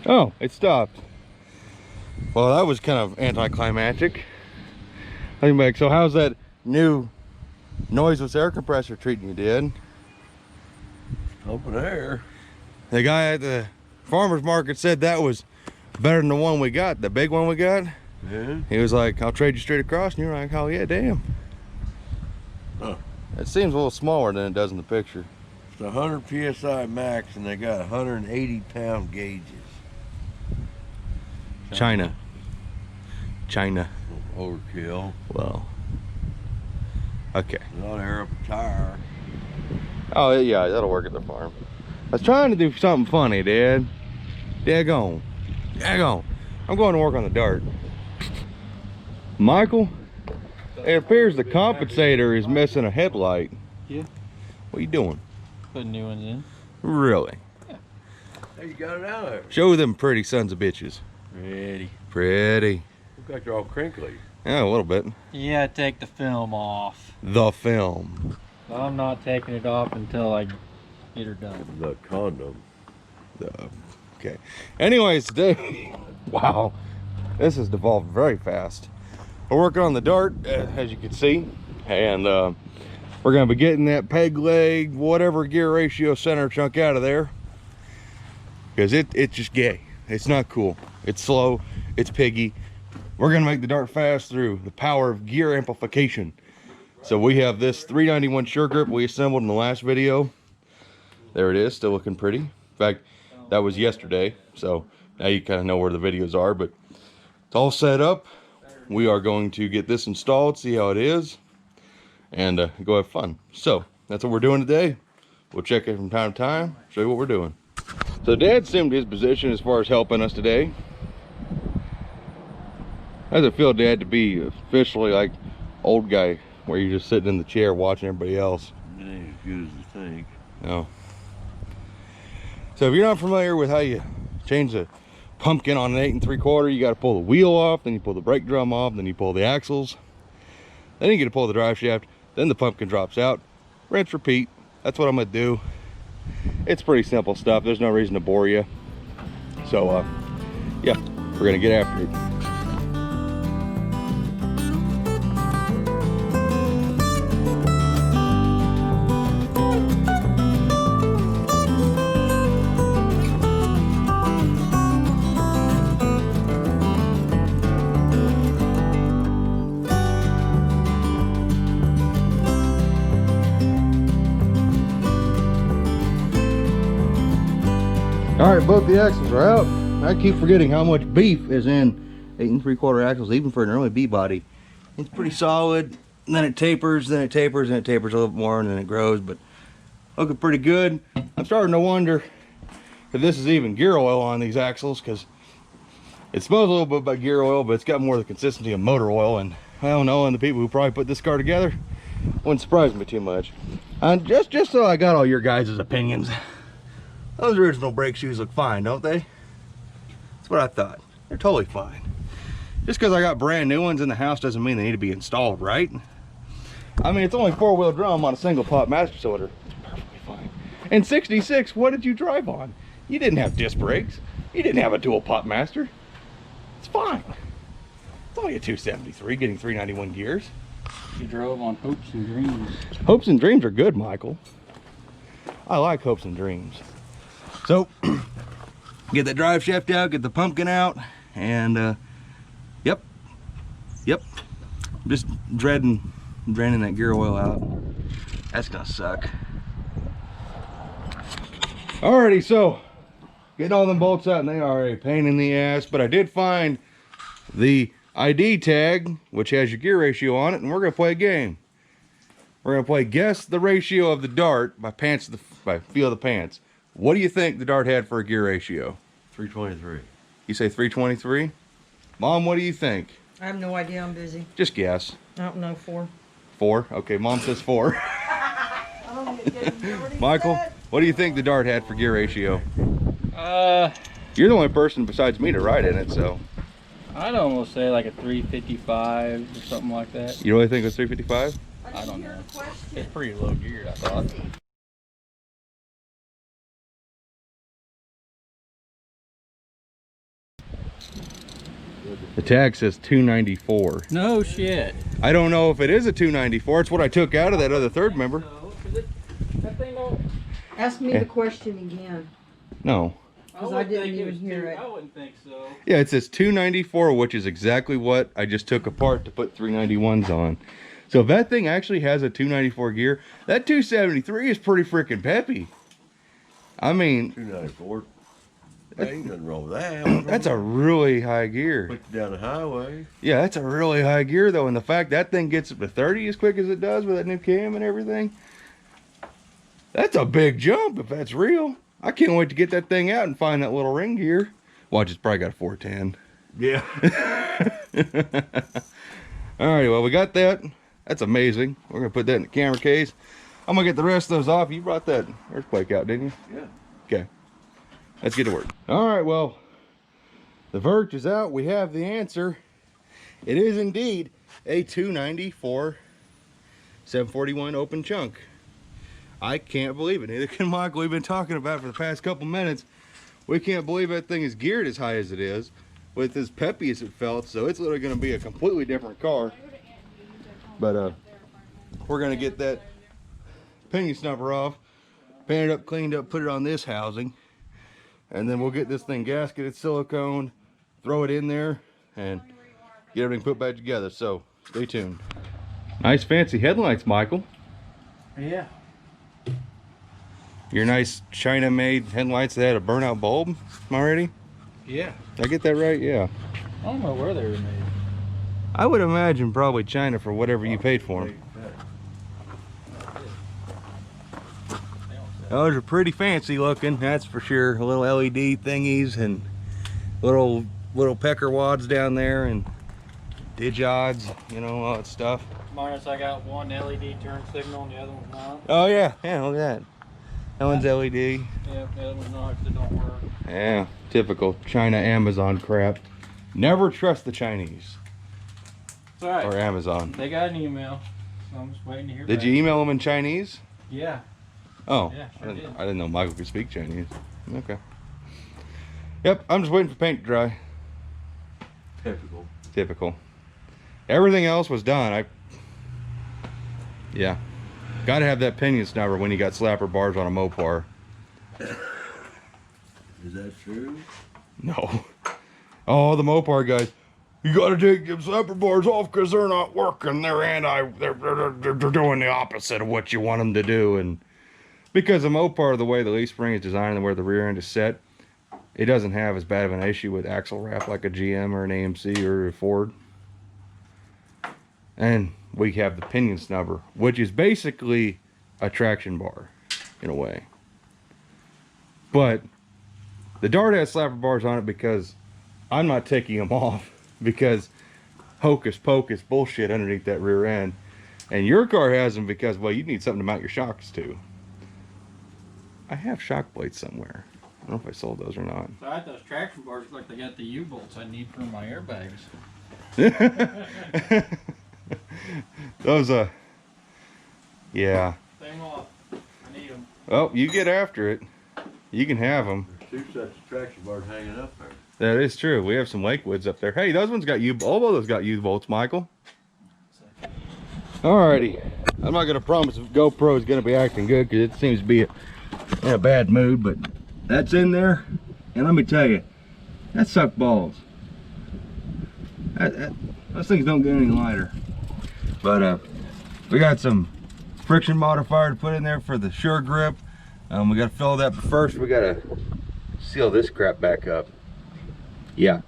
Oh, it stopped. Well, that was kind of anticlimactic. Anyway, so how's that new noiseless air compressor treating you, Dad? Open air. The guy at the farmer's market said that was better than the one we got, the big one we got. Yeah. He was like, I'll trade you straight across, and you're like, oh yeah, damn. Huh. It seems a little smaller than it does in the picture. It's 100 psi max, and they got 180 pound gauges. China. Overkill. Well, okay. Not air up a tire. Oh yeah, that'll work at the farm. I was trying to do something funny, Dad. Daggone. I'm going to work on the dart. Michael, it appears the compensator is missing a headlight. Yeah. What are you doing? Putting new ones in. Really? Yeah. Hey, you got it out there. Show them pretty sons of bitches. Ready. Pretty. Look like they're all crinkly. Yeah, a little bit. Yeah, take the film off. The film. I'm not taking it off until I get her done. The condom. Okay. Anyways, today, wow, this has devolved very fast. We're working on the dart, as you can see, and we're gonna be getting that peg leg, whatever gear ratio center chunk out of there, because it's just gay. It's not cool. It's slow. It's piggy. We're gonna make the dart fast through the power of gear amplification. So we have this 391 sure grip we assembled in the last video. There it is, still looking pretty. In fact, that was yesterday, so now you kind of know where the videos are, but it's all set up. We are going to get this installed, see how it is, and go have fun. So that's what we're doing today. We'll check it from time to time, show you what we're doing. So Dad assumed his position as far as helping us today. How does it feel, Dad, to be officially like old guy, where you're just sitting in the chair watching everybody else? It ain't as good as you think. No. So if you're not familiar with how you change the pumpkin on an 8 3/4, you got to pull the wheel off, then you pull the brake drum off, then you pull the axles, then you get to pull the drive shaft, then the pumpkin drops out. Rinse, repeat. That's what I'm gonna do. It's pretty simple stuff. There's no reason to bore you. So yeah, we're gonna get after it. All right, both the axles are out. I keep forgetting how much beef is in 8 3/4 axles, even for an early B body. It's pretty solid. And then it tapers, then it tapers, and it tapers a little bit more, and then it grows. But looking pretty good. I'm starting to wonder if this is even gear oil on these axles, because it smells a little bit like gear oil, but it's got more of the consistency of motor oil. And I don't know, and the people who probably put this car together wouldn't surprise me too much. And just so I got all your guys' opinions. Those original brake shoes look fine, don't they? That's what I thought. They're totally fine. Just because I got brand new ones in the house doesn't mean they need to be installed, right? I mean, it's only 4-wheel drum on a single pot master cylinder. It's perfectly fine. And 66, what did you drive on? You didn't have disc brakes. You didn't have a dual pot master. It's fine. It's only a 273 getting 391 gears. You drove on hopes and dreams. Hopes and dreams are good, Michael. I like hopes and dreams. So, get that drive shaft out, get the pumpkin out, and yep, just draining that gear oil out. That's gonna suck. Alrighty, so getting all them bolts out, and they are a pain in the ass, but I did find the ID tag, which has your gear ratio on it, and we're gonna play a game. We're gonna play guess the ratio of the dart by feel of the pants. What do you think the dart had for a gear ratio? 323. You say 323? Mom, what do you think? I have no idea, I'm busy. Just guess. I don't know, 4. 4? Okay, Mom says 4. Michael, what do you think the dart had for gear ratio? You're the only person besides me to ride in it, so. I'd almost say like a 355 or something like that. You really think it was 355? I don't know. It's pretty low geared, I thought. The tag says 294. No shit. I don't know if it is a 294. It's what I took out of that other third member. That thing don't. Ask me the question again. No. Because I didn't even hear it. I wouldn't think so. Yeah, it says 294, which is exactly what I just took apart to put 391s on. So if that thing actually has a 294 gear, that 273 is pretty freaking peppy. I mean, 294. Ain't nothing wrong with that. that's a really high gear. Put you down the highway. Yeah, that's a really high gear though, and the fact that thing gets up to 30 as quick as it does with that new cam and everything, that's a big jump if that's real. I can't wait to get that thing out and find that little ring gear. Watch, it's probably got a 410. Yeah. Alright, well, we got that. That's amazing. We're gonna put that in the camera case. I'm gonna get the rest of those off. You brought that earthquake out, didn't you? Yeah. Okay. Let's get to work. Alright, well, the vert is out. We have the answer. It is indeed a 294 741 open chunk. I can't believe it. Neither can Michael. We've been talking about it for the past couple minutes. We can't believe that thing is geared as high as it is, with as peppy as it felt. So it's literally going to be a completely different car. But we're going to get that pinion snuffer off, paint it up, cleaned up, put it on this housing, and then we'll get this thing gasketed, silicone, throw it in there, and get everything put back together. So stay tuned. Nice fancy headlights, Michael. Yeah. Your nice China-made headlights that had a burnout bulb already? Yeah. Did I get that right? Yeah. I don't know where they were made. I would imagine probably China for whatever you paid for them. Those are pretty fancy looking, that's for sure. Little LED thingies and little pecker wads down there and digiods, you know, all that stuff. Minus I got one LED turn signal and the other one's not. Oh yeah, yeah, look at that. That one's LED. Yeah, the other one's not, it don't work. Yeah, typical China Amazon crap. Never trust the Chinese. It's alright. Or Amazon. They got an email, so I'm just waiting to hear Did back. you email them in Chinese? Yeah. Oh, Yeah, I sure didn't know Michael could speak Chinese. Okay. Yep, I'm just waiting for paint to dry. Typical. Typical. Everything else was done. Yeah. Gotta have that pinion snubber when you got slapper bars on a Mopar. Is that true? No. Oh, the Mopar guys. You gotta take them slapper bars off because they're not working. They're doing the opposite of what you want them to do. And because the Mopar, the way the leaf spring is designed and where the rear end is set, it doesn't have as bad of an issue with axle wrap like a GM or an AMC or a Ford. And we have the pinion snubber, which is basically a traction bar in a way. But the Dart has slapper bars on it because I'm not taking them off because hocus pocus bullshit underneath that rear end. And your car has them because, well, you need something to mount your shocks to. I have shock plates somewhere. I don't know if I sold those or not. So I had those traction bars look like they got the U-bolts I need for my airbags. Those, yeah. Same off. I need them. Well, you get after it. You can have them. There's two sets of traction bars hanging up there. That is true. We have some Lakewoods up there. Hey, those ones got all of those got U-bolts, Michael. Alrighty. I'm not going to promise if GoPro is going to be acting good because it seems to be in a bad mood, but that's in there. And let me tell you, that sucked balls. Those things don't get any lighter. But we got some friction modifier to put in there for the Sure Grip. We got to fill that, but first we got to seal this crap back up. Yeah,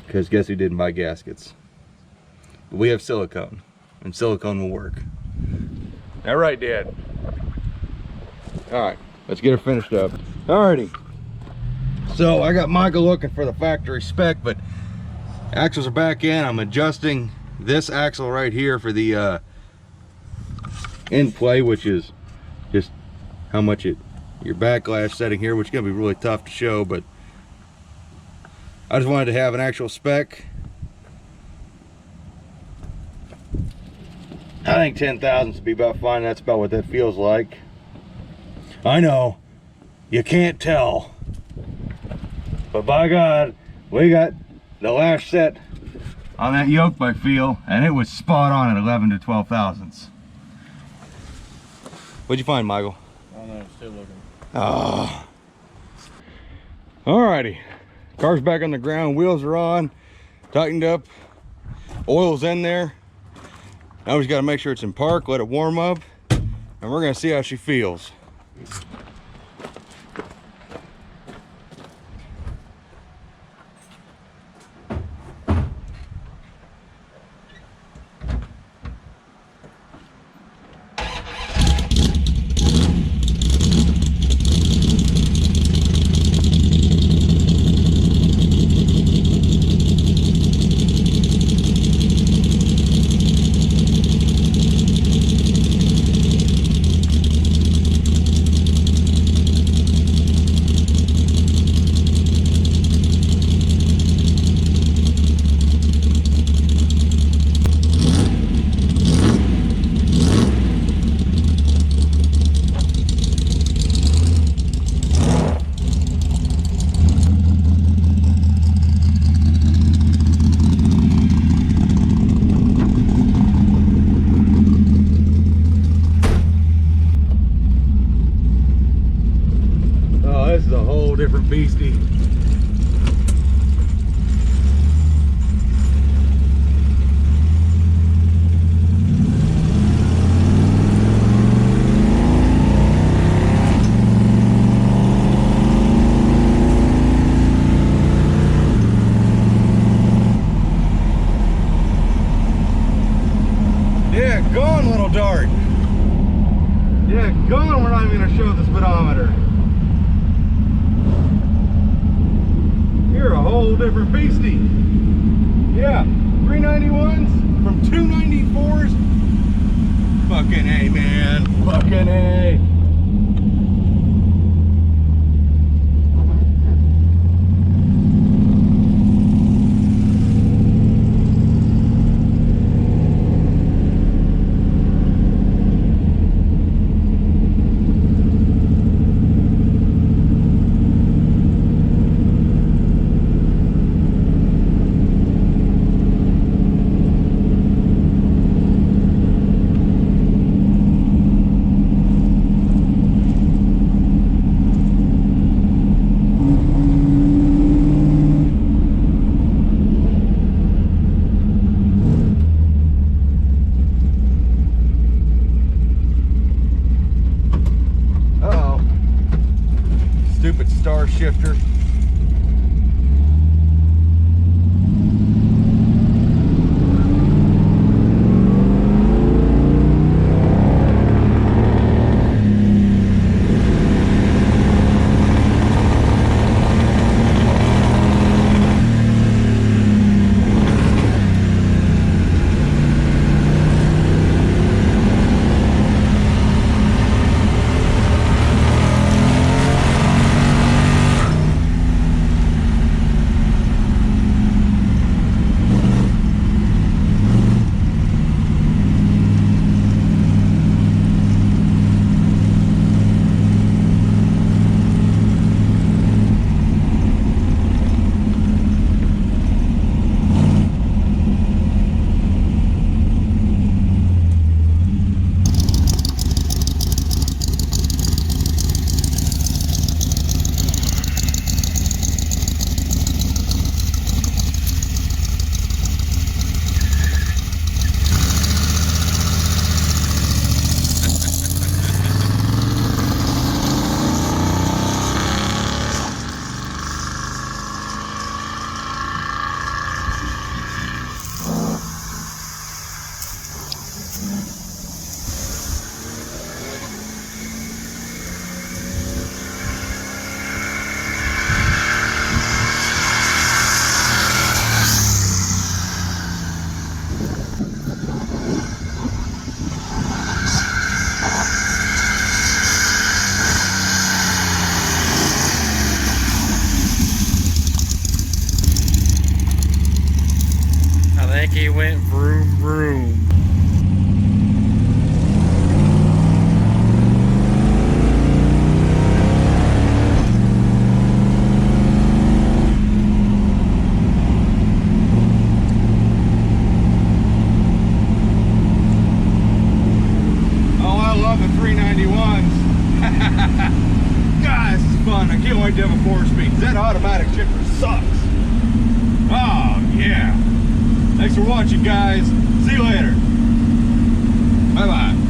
because guess who didn't buy gaskets? But we have silicone, and silicone will work. All right, Dad. All right, let's get her finished up. Alrighty. So I got Michael looking for the factory spec, but axles are back in. I'm adjusting this axle right here for the end play, which is just how much your backlash setting here, which is gonna be really tough to show, but I just wanted to have an actual spec. I think 10,000 would be about fine. That's about what that feels like. I know, you can't tell, but by God, we got the last set on that yoke by feel, and it was spot on at 11 to 12 thousandths. What'd you find, Michael? I don't know, I'm still looking. Oh. Alrighty, car's back on the ground, wheels are on, tightened up, oil's in there. Now we just gotta make sure it's in park, let it warm up, and we're gonna see how she feels. This is a whole different beastie. Yeah, gone, little dart. Yeah, gone. We're not even gonna show the speedometer. You're a whole different beastie. Yeah, 391s from 294s. Fucking A, man. Fucking A. Stupid star shifter. I think he went vroom vroom. automatic chipper sucks. Oh, yeah. Thanks for watching, guys. See you later. Bye-bye.